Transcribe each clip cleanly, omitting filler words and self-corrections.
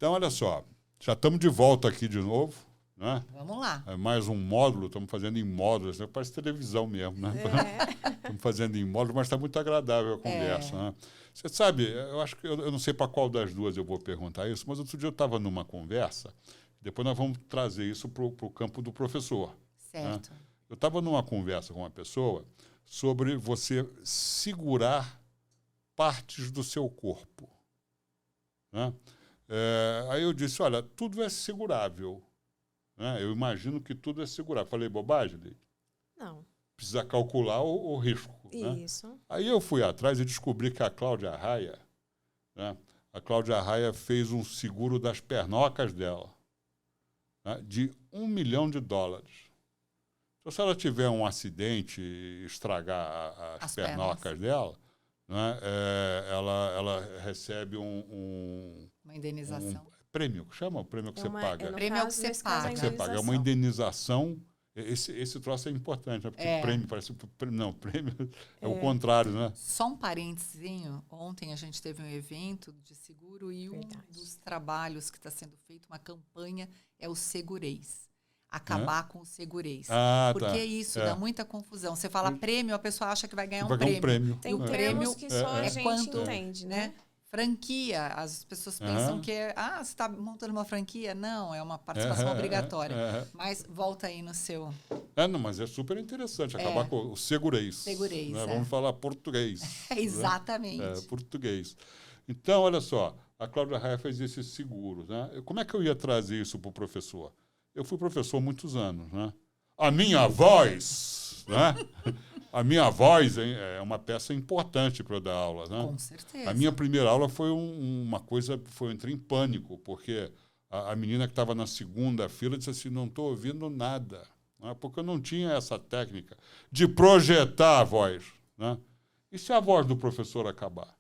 Então, olha só, já estamos de volta aqui de novo, né? Vamos lá. É mais um módulo, estamos fazendo em módulos, né? Parece televisão mesmo, né? Estamos fazendo em módulos, mas está muito agradável a conversa, né? Você sabe, eu acho que eu não sei para qual das duas eu vou perguntar isso, mas outro dia eu estava numa conversa, depois nós vamos trazer isso para o campo do professor. Certo. Né? Eu estava numa conversa com uma pessoa sobre você segurar partes do seu corpo. Né? Aí eu disse, olha, tudo é segurável. Né? Eu imagino que tudo é segurável. Falei bobagem, Leide? Não. Precisa calcular o risco. Isso. Né? Aí eu fui atrás e descobri que a Cláudia Raia, né? A Cláudia Raia fez um seguro das pernocas dela, né? De $1 milhão. Então, se ela tiver um acidente e estragar as pernocas dela, né? Ela recebe uma indenização. Prêmio, que chama o prêmio que você paga? Prêmio é o que você paga. É uma indenização. Esse troço é importante, né? Porque prêmio parece... Não, prêmio é o contrário, né? Só um parentezinho. Ontem a gente teve um evento de seguro e um dos trabalhos que está sendo feito, uma campanha, é o Segureis. Acabar com o Segureis. Porque isso dá muita confusão. Você fala prêmio, a pessoa acha que vai ganhar um prêmio. Tem prêmios que só a gente entende, né? Franquia, as pessoas pensam que você está montando uma franquia. Não, é uma participação obrigatória. Mas volta aí no seu... Não, mas é super interessante acabar com o Segureis. Segureis, né? Vamos falar português. Exatamente. Né? Português. Então, olha só, a Cláudia Raia fez esse seguro. Né? Como é que eu ia trazer isso para o professor? Eu fui professor há muitos anos. Né? A minha voz... né? A minha voz é uma peça importante para eu dar aula. Né? Com certeza. A minha primeira aula foi uma coisa... Eu entrei em pânico, porque a menina que estava na segunda fila disse assim, não estou ouvindo nada. Né? Porque eu não tinha essa técnica de projetar a voz. Né? E se a voz do professor acabar?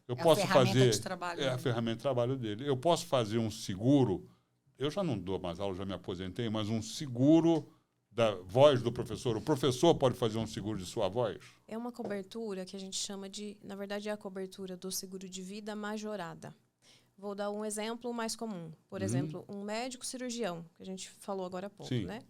Eu posso a ferramenta fazer, de trabalho dele. a ferramenta de trabalho dele. Eu posso fazer um seguro... Eu já não dou mais aula, já me aposentei, mas um seguro... da voz do professor. O professor pode fazer um seguro de sua voz? É uma cobertura que a gente chama de... Na verdade, é a cobertura do seguro de vida majorada. Vou dar um exemplo mais comum. Por exemplo, um médico cirurgião, que a gente falou agora há pouco, né?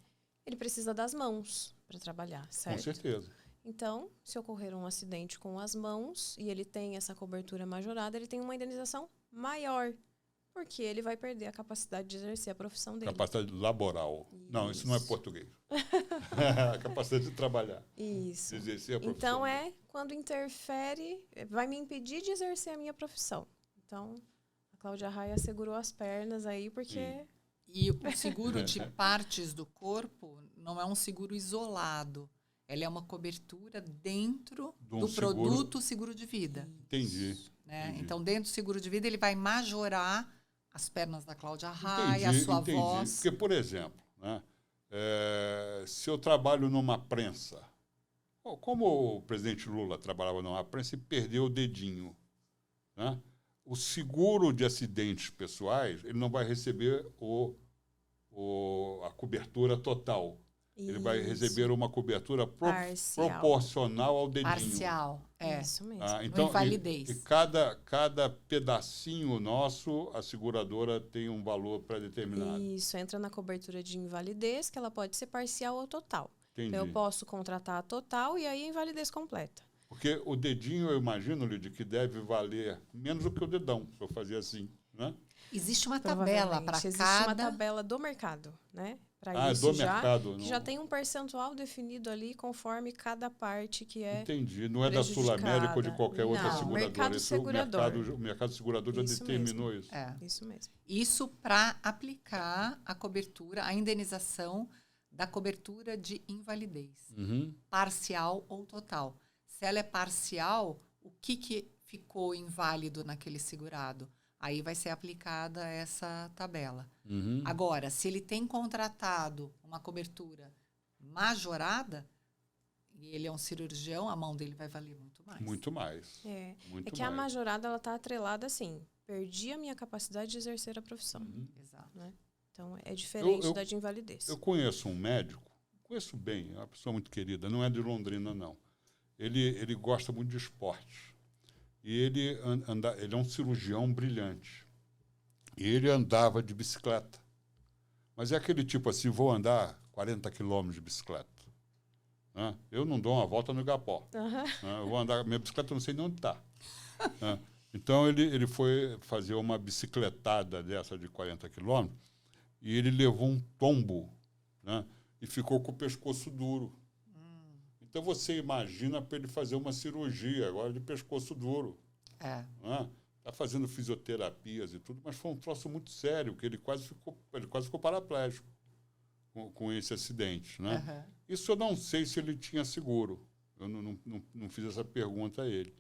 Ele precisa das mãos para trabalhar, certo? Com certeza. Então, se ocorrer um acidente com as mãos e ele tem essa cobertura majorada, ele tem uma indenização maior. Porque ele vai perder a capacidade de exercer a profissão dele. Capacidade laboral. Isso. Não, isso não é português. A capacidade de trabalhar. Isso. De exercer a profissão. Então, quando interfere, vai me impedir de exercer a minha profissão. Então, a Cláudia Raia segurou as pernas aí, porque... E o seguro de partes do corpo não é um seguro isolado. Ela é uma cobertura dentro do produto seguro de vida. Entendi. Né? Então, dentro do seguro de vida, ele vai majorar as pernas da Cláudia Raia, a sua voz. Porque, por exemplo, né, se eu trabalho numa prensa, como o presidente Lula trabalhava numa prensa e perdeu o dedinho, né, o seguro de acidentes pessoais ele não vai receber a cobertura total. Ele vai receber uma cobertura proporcional ao dedinho. Parcial, Isso mesmo. Então, invalidez. E cada pedacinho nosso, a seguradora tem um valor pré-determinado. Isso, entra na cobertura de invalidez, que ela pode ser parcial ou total. Entendi. Então, eu posso contratar a total e aí a invalidez completa. Porque o dedinho, eu imagino, Lídia, que deve valer menos do que o dedão, se eu fazer assim, né? Existe uma tabela para cada... Existe uma tabela do mercado, né? Para isso mercado, que já tem um percentual definido ali conforme cada parte que é Entendi. Não é da Sul América ou de qualquer outra seguradora. Mercado segurador. O mercado segurador já determinou isso. Isso mesmo. Isso para aplicar a cobertura, a indenização da cobertura de invalidez. Parcial ou total. Se ela é parcial, o que ficou inválido naquele segurado? Aí vai ser aplicada essa tabela. Agora, se ele tem contratado uma cobertura majorada, e ele é um cirurgião, a mão dele vai valer muito mais. Muito mais. A majorada ela está atrelada assim, perdi a minha capacidade de exercer a profissão. Exato. Né? Então, é diferente da de invalidez. Eu conheço um médico, conheço bem, é uma pessoa muito querida, não é de Londrina, não. Ele gosta muito de esporte. E ele é um cirurgião brilhante. E ele andava de bicicleta. Mas é aquele tipo assim, vou andar 40 quilômetros de bicicleta. Né? Eu não dou uma volta no Igapó. Eu vou andar, minha bicicleta eu não sei nem onde está. Então, ele foi fazer uma bicicletada dessa de 40 quilômetros e ele levou um tombo, né? E ficou com o pescoço duro. Então, você imagina para ele fazer uma cirurgia agora de pescoço duro. Está fazendo fisioterapias e tudo, mas foi um troço muito sério, que ele quase ficou paraplégico com esse acidente. Né? Isso eu não sei se ele tinha seguro. Eu não fiz essa pergunta a ele.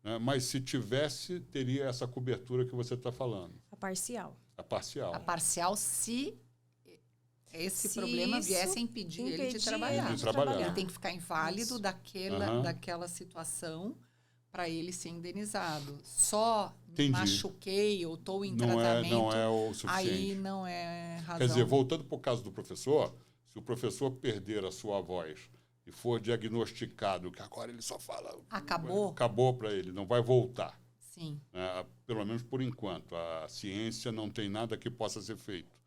Né? Mas se tivesse, teria essa cobertura que você está falando. A parcial. A parcial. A parcial, se esse problema viesse a impedir ele de trabalhar. Ele tem que ficar inválido daquela situação para ele ser indenizado. Só me machuquei ou estou em tratamento, não é o suficiente. Aí não é razão. Quer dizer, voltando para o caso do professor, se o professor perder a sua voz e for diagnosticado que agora ele só fala... Acabou para ele, não vai voltar. Sim. Pelo menos por enquanto. A ciência não tem nada que possa ser feito.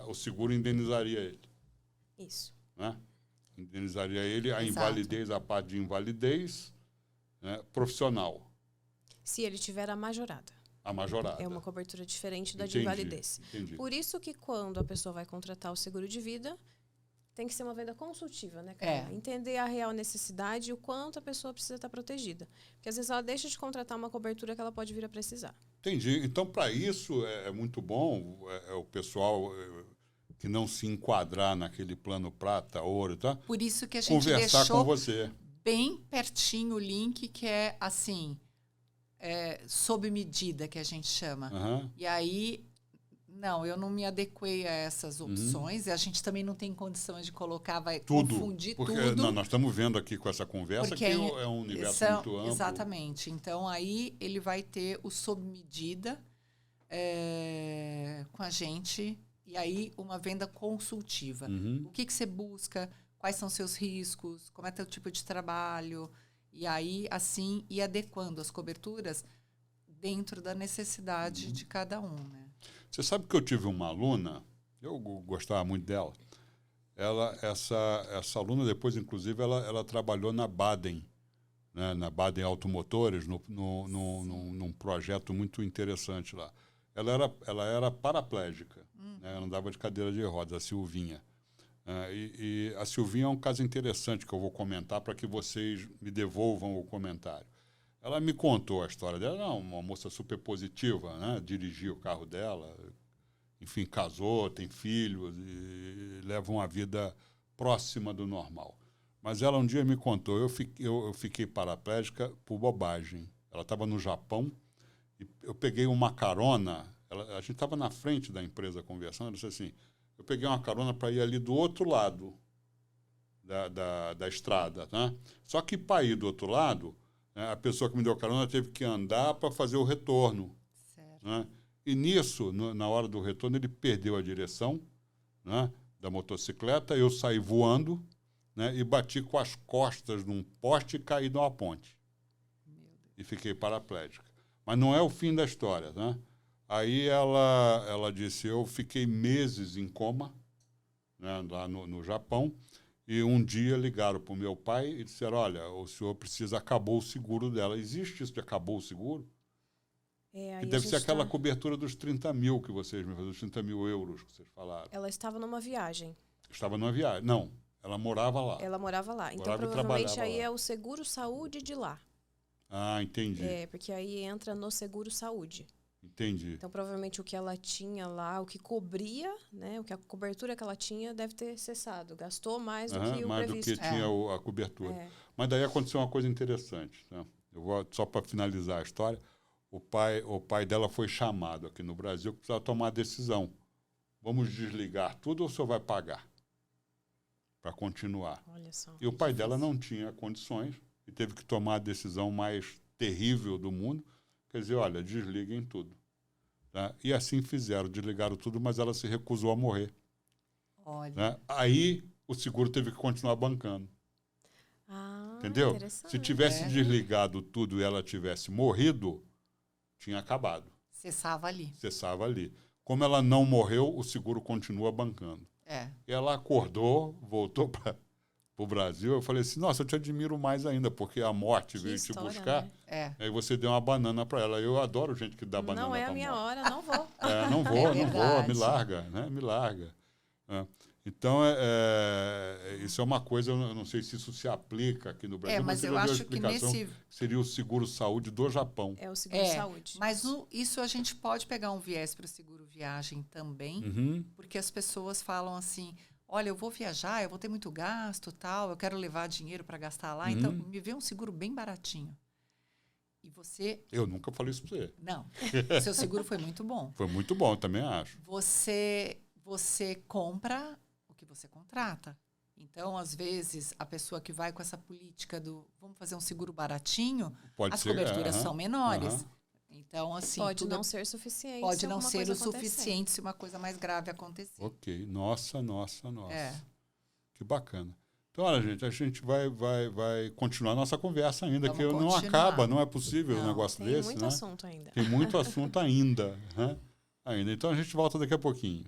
O seguro indenizaria ele. Isso. Né? Indenizaria ele a invalidez, a parte de invalidez, né, profissional. Se ele tiver a majorada. A majorada. É uma cobertura diferente da de invalidez. Entendi. Por isso que quando a pessoa vai contratar o seguro de vida, tem que ser uma venda consultiva, né, Carla? Entender a real necessidade e o quanto a pessoa precisa estar protegida. Porque às vezes ela deixa de contratar uma cobertura que ela pode vir a precisar. Entendi. Então, para isso, é muito bom o pessoal que não se enquadrar naquele plano prata, ouro, tá? Por isso que a gente conversar deixou com você. Bem pertinho o link, que é assim, sob medida, que a gente chama. E aí, não, eu não me adequei a essas opções, e a gente também não tem condições de colocar, vai confundir tudo. Porque nós estamos vendo aqui com essa conversa que é um universo muito amplo. Exatamente. Então, aí ele vai ter o sob medida com a gente, e aí uma venda consultiva. O que você busca? Quais são seus riscos, como é teu tipo de trabalho, e aí, assim, ir adequando as coberturas dentro da necessidade de cada um, né? Você sabe que eu tive uma aluna, eu gostava muito dela, essa aluna depois, inclusive, ela trabalhou na Baden, né, na Baden Automotores, num projeto muito interessante lá. Ela era paraplégica, né, ela andava de cadeira de rodas, a Silvinha. E a Silvinha é um caso interessante que eu vou comentar para que vocês me devolvam o comentário. Ela me contou a história dela, uma moça super positiva, né? Dirigia o carro dela, enfim, casou, tem filhos e leva uma vida próxima do normal. Mas ela um dia me contou, eu fiquei paraplégica por bobagem. Ela estava no Japão e eu peguei uma carona, a gente estava na frente da empresa conversando, ela disse assim, eu peguei uma carona para ir ali do outro lado da estrada. Né? Só que para ir do outro lado, né, a pessoa que me deu a carona teve que andar para fazer o retorno. Certo. Né? E nisso, na hora do retorno, ele perdeu a direção, né, da motocicleta, eu saí voando, né, e bati com as costas num poste e caí numa ponte. E fiquei paraplégica. Mas não é o fim da história, né? Aí ela disse, eu fiquei meses em coma, né, lá no Japão, e um dia ligaram para o meu pai e disseram, olha, o senhor acabou o seguro dela. Existe isso de acabou o seguro? Que deve ser aquela cobertura dos 30 mil que vocês me falaram, dos 30 mil euros que vocês falaram. Ela estava numa viagem. Estava numa viagem. Não, ela morava lá. Ela morava lá. Então, provavelmente, aí é o seguro-saúde de lá. Ah, entendi. Porque aí entra no seguro-saúde. Entendi. Então, provavelmente, o que ela tinha lá, o que cobria, né, a cobertura que ela tinha deve ter cessado. Gastou mais do que o mais previsto. Do que tinha a cobertura. Mas daí aconteceu uma coisa interessante. Né? Eu vou, só para finalizar a história, o pai dela foi chamado aqui no Brasil que precisava tomar a decisão. Vamos desligar tudo ou o senhor vai pagar para continuar? Olha só. E o pai dela não tinha condições e teve que tomar a decisão mais terrível do mundo. Quer dizer, olha, desliguem tudo. Tá? E assim fizeram, desligaram tudo, mas ela se recusou a morrer. Olha. Né? Aí o seguro teve que continuar bancando. Entendeu? Se tivesse desligado tudo e ela tivesse morrido, tinha acabado. Cessava ali. como ela não morreu, o seguro continua bancando. Ela acordou, voltou para o Brasil. Eu falei assim, nossa, eu te admiro mais ainda, porque a morte veio te buscar. Né? Aí você deu uma banana para ela. Eu adoro gente que dá banana para a morte. Não é a minha hora, não vou. Não vou, me larga, né? Me larga. Então, isso é uma coisa, eu não sei se isso se aplica aqui no Brasil, mas eu acho que seria o seguro-saúde do Japão. É o seguro-saúde. Mas isso a gente pode pegar um viés para o seguro-viagem também, porque as pessoas falam assim, olha, eu vou viajar, eu vou ter muito gasto, tal, eu quero levar dinheiro para gastar lá, então me vê um seguro bem baratinho. E você... Eu nunca falei isso para você. Não, o seu seguro foi muito bom. Foi muito bom, também acho. Você compra o que você contrata. Então, às vezes, a pessoa que vai com essa política do vamos fazer um seguro baratinho, as coberturas são menores. Então, assim... Pode não ser suficiente. Pode não ser o suficiente se uma coisa mais grave acontecer. Ok. Nossa. Que bacana. Então, olha, gente, a gente vai continuar a nossa conversa ainda, que não acaba, não é possível um negócio desse, né? Tem muito assunto ainda. Tem muito assunto ainda, né? Então, a gente volta daqui a pouquinho.